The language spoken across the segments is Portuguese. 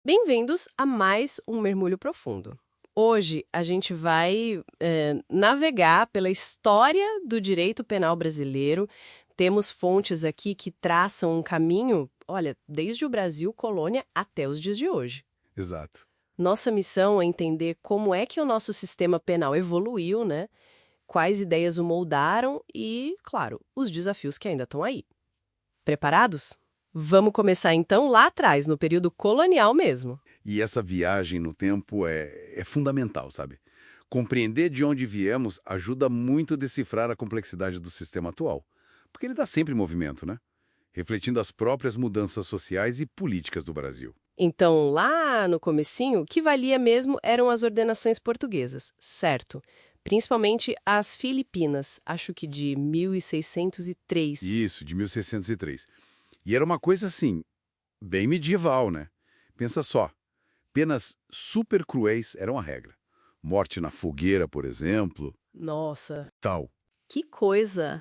Bem-vindos a mais um Mergulho Profundo. Hoje a gente vai navegar pela história do direito penal brasileiro. Temos fontes aqui que traçam um caminho, olha, desde o Brasil colônia até os dias de hoje. Exato. Nossa missão é entender como é que o nosso sistema penal evoluiu, né? Quais ideias o moldaram e, claro, os desafios que ainda estão aí. Preparados? Vamos começar então lá atrás, no período colonial mesmo. E essa viagem no tempo é fundamental, sabe? Compreender de onde viemos ajuda muito a decifrar a complexidade do sistema atual. Porque ele está sempre em movimento, né? Refletindo as próprias mudanças sociais e políticas do Brasil. Então, lá no comecinho, o que valia mesmo eram as ordenações portuguesas, certo? Principalmente as Filipinas, acho que de 1603. Isso, de 1603. E era uma coisa assim, bem medieval, né? Pensa só, penas super cruéis eram a regra. Morte na fogueira, por exemplo, Nossa, tal. que coisa!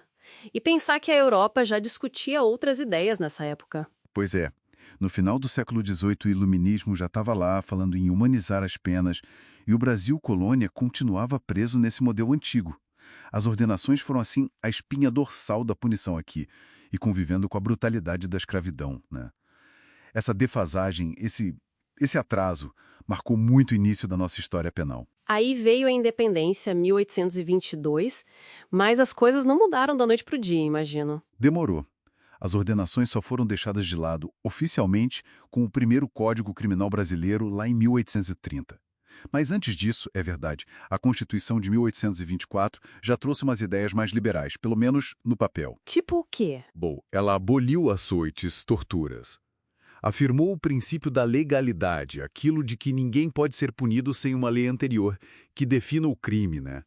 E pensar que a Europa já discutia outras ideias nessa época. Pois é. No final do século XVIII, o iluminismo já estava lá, falando em humanizar as penas, e o Brasil colônia continuava preso nesse modelo antigo. As ordenações foram, assim, a espinha dorsal da punição aqui, e convivendo com a brutalidade da escravidão, né? Essa defasagem, esse atraso, marcou muito o início da nossa história penal. Aí veio a independência, 1822, mas as coisas não mudaram da noite para o dia, imagino. Demorou. As ordenações só foram deixadas de lado, oficialmente, com o primeiro Código Criminal Brasileiro lá em 1830. Mas antes disso, é verdade, a Constituição de 1824 já trouxe umas ideias mais liberais, pelo menos no papel. Tipo o quê? Bom, ela aboliu açoites, torturas. Afirmou o princípio da legalidade, aquilo de que ninguém pode ser punido sem uma lei anterior, que defina o crime, né?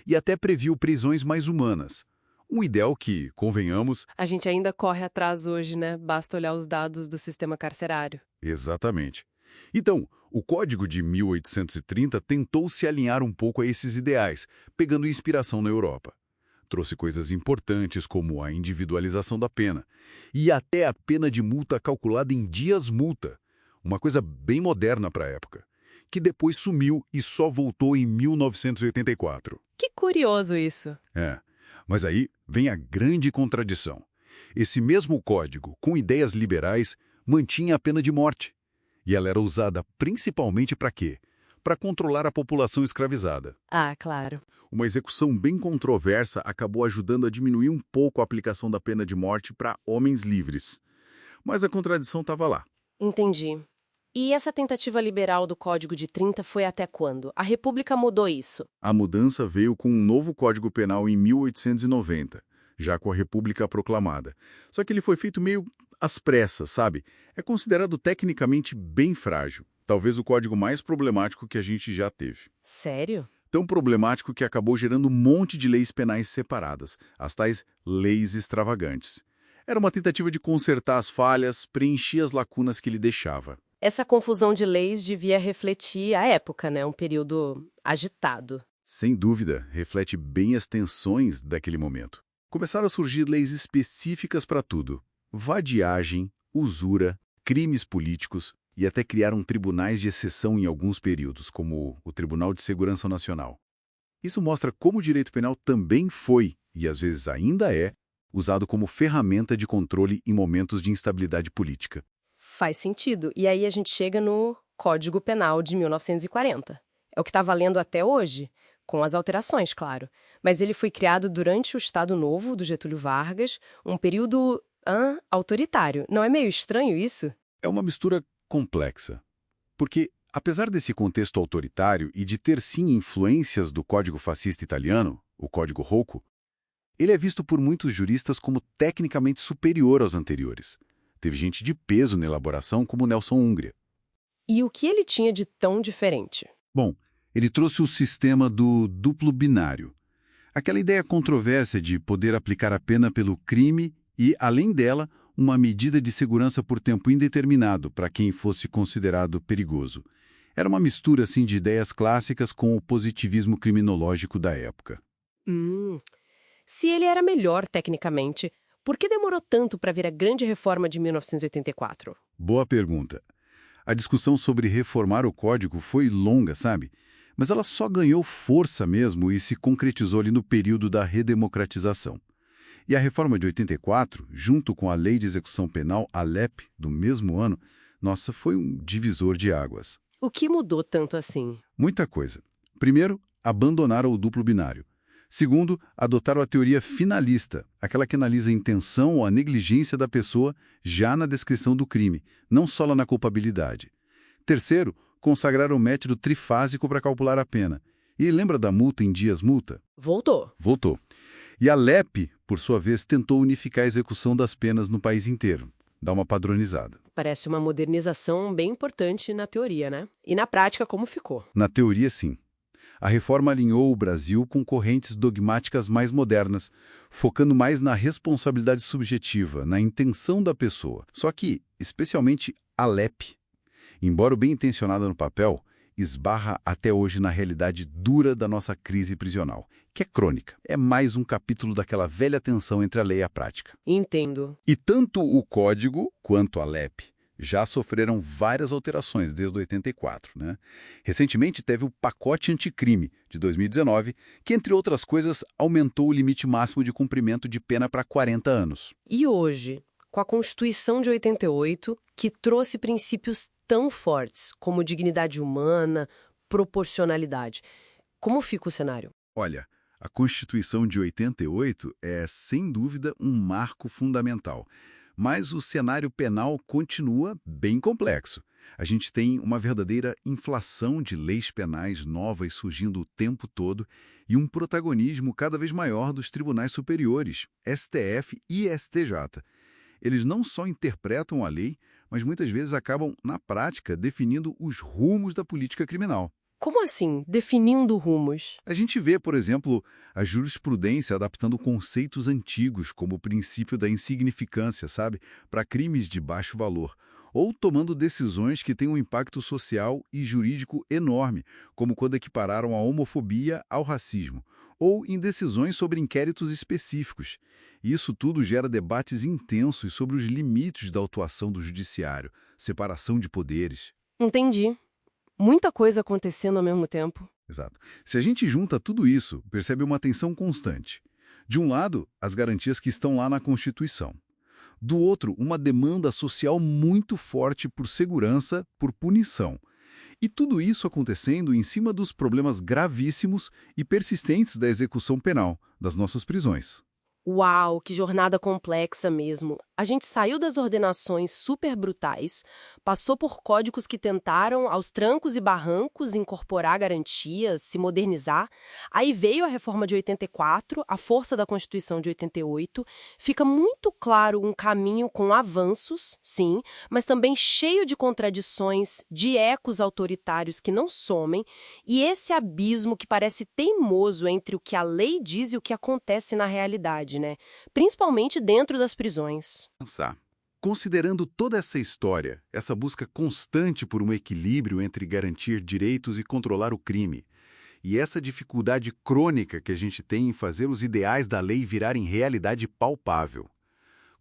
E até previu prisões mais humanas. Um ideal que, convenhamos... A gente ainda corre atrás hoje, né? Basta olhar os dados do sistema carcerário. Exatamente. Então, o Código de 1830 tentou se alinhar um pouco a esses ideais, pegando inspiração na Europa. Trouxe coisas importantes como a individualização da pena e até a pena de multa calculada em dias multa, uma coisa bem moderna para a época, que depois sumiu e só voltou em 1984. Que curioso isso. Mas aí vem a grande contradição. Esse mesmo código, com ideias liberais, mantinha a pena de morte. E ela era usada principalmente para quê? Para controlar a população escravizada. Ah, claro. Uma execução bem controversa acabou ajudando a diminuir um pouco a aplicação da pena de morte para homens livres. Mas a contradição estava lá. Entendi. E essa tentativa liberal do Código de 30 foi até quando? A República mudou isso? A mudança veio com um novo Código Penal em 1890, já com a República proclamada. Só que ele foi feito meio às pressas, sabe? É considerado tecnicamente bem frágil. Talvez o código mais problemático que a gente já teve. Sério? Tão problemático que acabou gerando um monte de leis penais separadas, as tais leis extravagantes. Era uma tentativa de consertar as falhas, preencher as lacunas que ele deixava. Essa confusão de leis devia refletir a época, né? Um período agitado. Sem dúvida, reflete bem as tensões daquele momento. Começaram a surgir leis específicas para tudo. Vadiagem, usura, crimes políticos e até criaram tribunais de exceção em alguns períodos, como o Tribunal de Segurança Nacional. Isso mostra como o direito penal também foi, e às vezes ainda é, usado como ferramenta de controle em momentos de instabilidade política. Faz sentido. E aí a gente chega no Código Penal de 1940. É o que está valendo até hoje, com as alterações, claro. Mas ele foi criado durante o Estado Novo do Getúlio Vargas, um período autoritário. Não é meio estranho isso? É uma mistura complexa. Porque, apesar desse contexto autoritário e de ter sim influências do Código Fascista Italiano, o Código Rocco, ele é visto por muitos juristas como tecnicamente superior aos anteriores. Teve gente de peso na elaboração, como Nelson Umbria. E o que ele tinha de tão diferente? Bom, ele trouxe o sistema do duplo binário. Aquela ideia controversa de poder aplicar a pena pelo crime e, além dela, uma medida de segurança por tempo indeterminado para quem fosse considerado perigoso. Era uma mistura assim de ideias clássicas com o positivismo criminológico da época. Se ele era melhor tecnicamente, por que demorou tanto para vir a grande reforma de 1984? Boa pergunta. A discussão sobre reformar o código foi longa, sabe? Mas ela só ganhou força mesmo e se concretizou ali no período da redemocratização. E a reforma de 84, junto com a Lei de Execução Penal, a LEP, do mesmo ano, nossa, foi um divisor de águas. O que mudou tanto assim? Muita coisa. Primeiro, abandonaram o duplo binário. Segundo, adotaram a teoria finalista, aquela que analisa a intenção ou a negligência da pessoa já na descrição do crime, não só lá na culpabilidade. Terceiro, consagraram o método trifásico para calcular a pena. E lembra da multa em dias multa? Voltou. Voltou. E a LEP, por sua vez, tentou unificar a execução das penas no país inteiro, dar uma padronizada. Parece uma modernização bem importante na teoria, né? E na prática, como ficou? Na teoria, sim. A reforma alinhou o Brasil com correntes dogmáticas mais modernas, focando mais na responsabilidade subjetiva, na intenção da pessoa. Só que, especialmente a LEP, embora bem intencionada no papel, esbarra até hoje na realidade dura da nossa crise prisional, que é crônica. É mais um capítulo daquela velha tensão entre a lei e a prática. Entendo. E tanto o Código quanto a LEP já sofreram várias alterações desde 84, né? Recentemente teve o Pacote Anticrime, de 2019, que, entre outras coisas, aumentou o limite máximo de cumprimento de pena para 40 anos. E hoje, com a Constituição de 88, que trouxe princípios tão fortes como dignidade humana, proporcionalidade, como fica o cenário? Olha, a Constituição de 88 é, sem dúvida, um marco fundamental. Mas o cenário penal continua bem complexo. A gente tem uma verdadeira inflação de leis penais novas surgindo o tempo todo e um protagonismo cada vez maior dos tribunais superiores, STF e STJ. Eles não só interpretam a lei, mas muitas vezes acabam, na prática, definindo os rumos da política criminal. Como assim, definindo rumos? A gente vê, por exemplo, a jurisprudência adaptando conceitos antigos, como o princípio da insignificância, sabe, para crimes de baixo valor, ou tomando decisões que têm um impacto social e jurídico enorme, como quando equipararam a homofobia ao racismo, ou em decisões sobre inquéritos específicos. Isso tudo gera debates intensos sobre os limites da atuação do judiciário, separação de poderes. Entendi. Muita coisa acontecendo ao mesmo tempo. Exato. Se a gente junta tudo isso, percebe uma tensão constante. De um lado, as garantias que estão lá na Constituição. Do outro, uma demanda social muito forte por segurança, por punição. E tudo isso acontecendo em cima dos problemas gravíssimos e persistentes da execução penal, das nossas prisões. Uau, que jornada complexa mesmo. A gente saiu das ordenações super brutais, passou por códigos que tentaram, aos trancos e barrancos, incorporar garantias, se modernizar. Aí veio a reforma de 84, a força da Constituição de 88. Fica muito claro um caminho com avanços, sim, mas também cheio de contradições, de ecos autoritários que não somem, e esse abismo que parece teimoso entre o que a lei diz e o que acontece na realidade, né? Principalmente dentro das prisões. Pensar. Considerando toda essa história, essa busca constante por um equilíbrio entre garantir direitos e controlar o crime, e essa dificuldade crônica que a gente tem em fazer os ideais da lei virarem realidade palpável,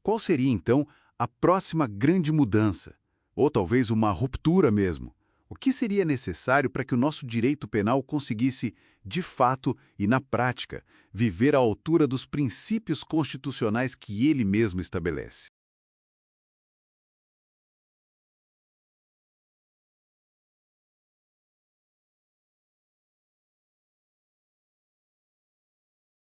qual seria, então, a próxima grande mudança? Ou talvez uma ruptura mesmo? O que seria necessário para que o nosso direito penal conseguisse, de fato e na prática, viver à altura dos princípios constitucionais que ele mesmo estabelece?